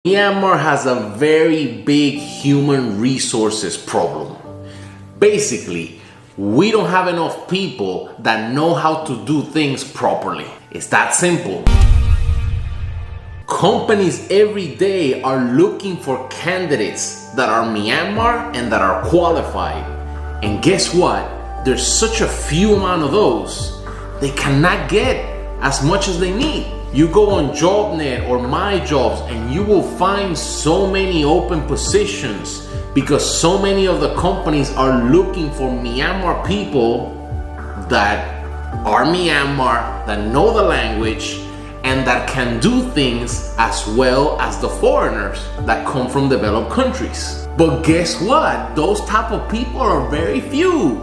Myanmar has a very big human resources problem. Basically, we don't have enough people that know how to do things properly. It's that simple. Companies every day are looking for candidates that are Myanmar and that are qualified. And guess what? There's such a few amount of those, they cannot get as much as they need. You go on JobNet or MyJobs and you will find so many open positions because so many of the companies are looking for Myanmar people that are Myanmar, that know the language, and that can do things as well as the foreigners that come from developed countries. But guess what? Those type of people are very few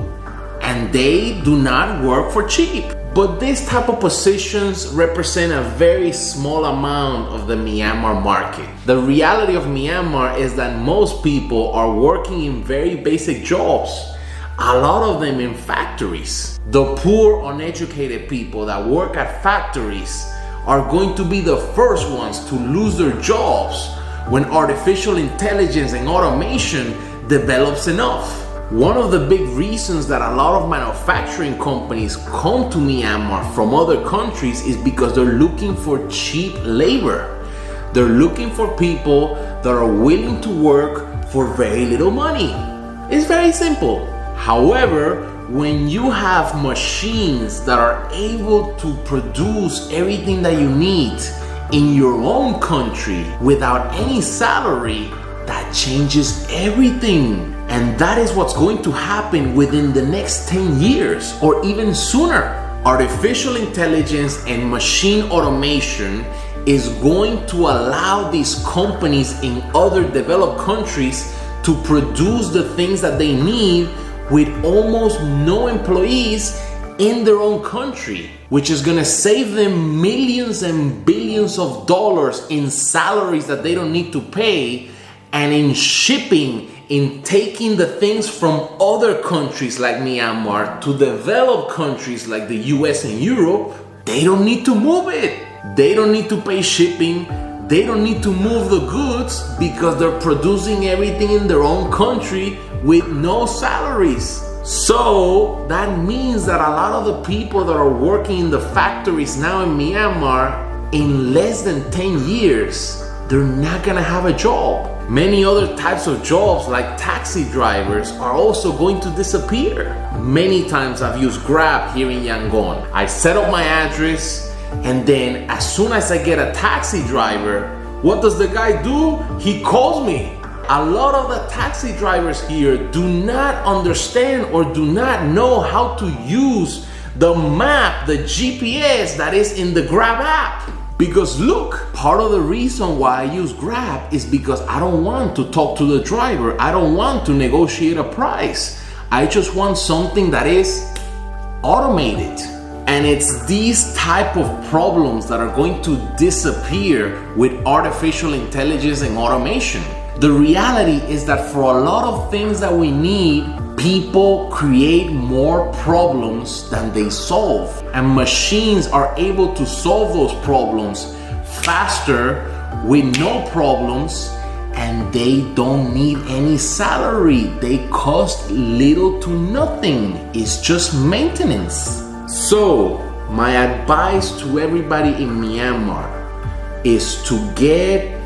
and they do not work for cheap. But these type of positions represent a very small amount of the Myanmar market. The reality of Myanmar is that most people are working in very basic jobs, a lot of them in factories. The poor, uneducated people that work at factories are going to be the first ones to lose their jobs when artificial intelligence and automation develops enough. One of the big reasons that a lot of manufacturing companies come to Myanmar from other countries is because they're looking for cheap labor. They're looking for people that are willing to work for very little money. It's very simple. However, when you have machines that are able to produce everything that you need in your own country without any salary, that changes everything. And that is what's going to happen within the next 10 years or even sooner. Artificial intelligence and machine automation is going to allow these companies in other developed countries to produce the things that they need with almost no employees in their own country, which is gonna save them millions and billions of dollars in salaries that they don't need to pay, and in shipping, in taking the things from other countries like Myanmar to developed countries like the US and Europe. They don't need to move it. They don't need to pay shipping. They don't need to move the goods because they're producing everything in their own country with no salaries. So that means that a lot of the people that are working in the factories now in Myanmar, in less than 10 years, they're not gonna have a job. Many other types of jobs like taxi drivers are also going to disappear. Many times I've used Grab here in Yangon. I set up my address and then as soon as I get a taxi driver, what does the guy do? He calls me. A lot of the taxi drivers here do not understand or do not know how to use the map, the GPS that is in the Grab app. Because look, part of the reason why I use Grab is because I don't want to talk to the driver. I don't want to negotiate a price. I just want something that is automated. And it's these type of problems that are going to disappear with artificial intelligence and automation. The reality is that for a lot of things that we need, people create more problems than they solve. And machines are able to solve those problems faster with no problems, and they don't need any salary. They cost little to nothing. It's just maintenance. So my advice to everybody in Myanmar is to get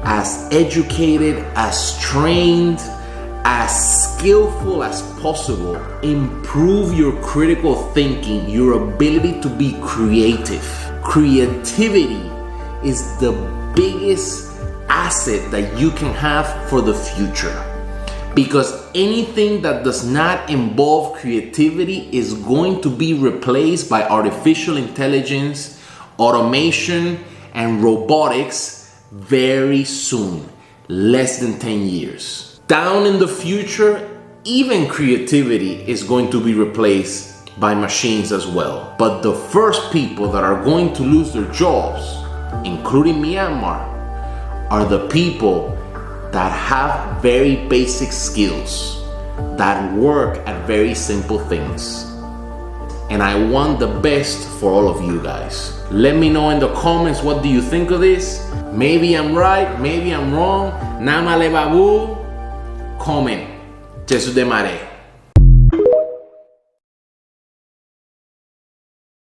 as educated, as trained, as skillful as possible. Improve your critical thinking, your ability to be creative. Creativity is the biggest asset that you can have for the future. Because anything that does not involve creativity is going to be replaced by artificial intelligence, automation, and robotics very soon, less than 10 years. Down in the future, even creativity is going to be replaced by machines as well. But the first people that are going to lose their jobs, including Myanmar, are the people that have very basic skills, that work at very simple things. And I want the best for all of you guys. Let me know in the comments, what do you think of this? Maybe I'm right, maybe I'm wrong. Namale babu. Comment. Jesus de Mare.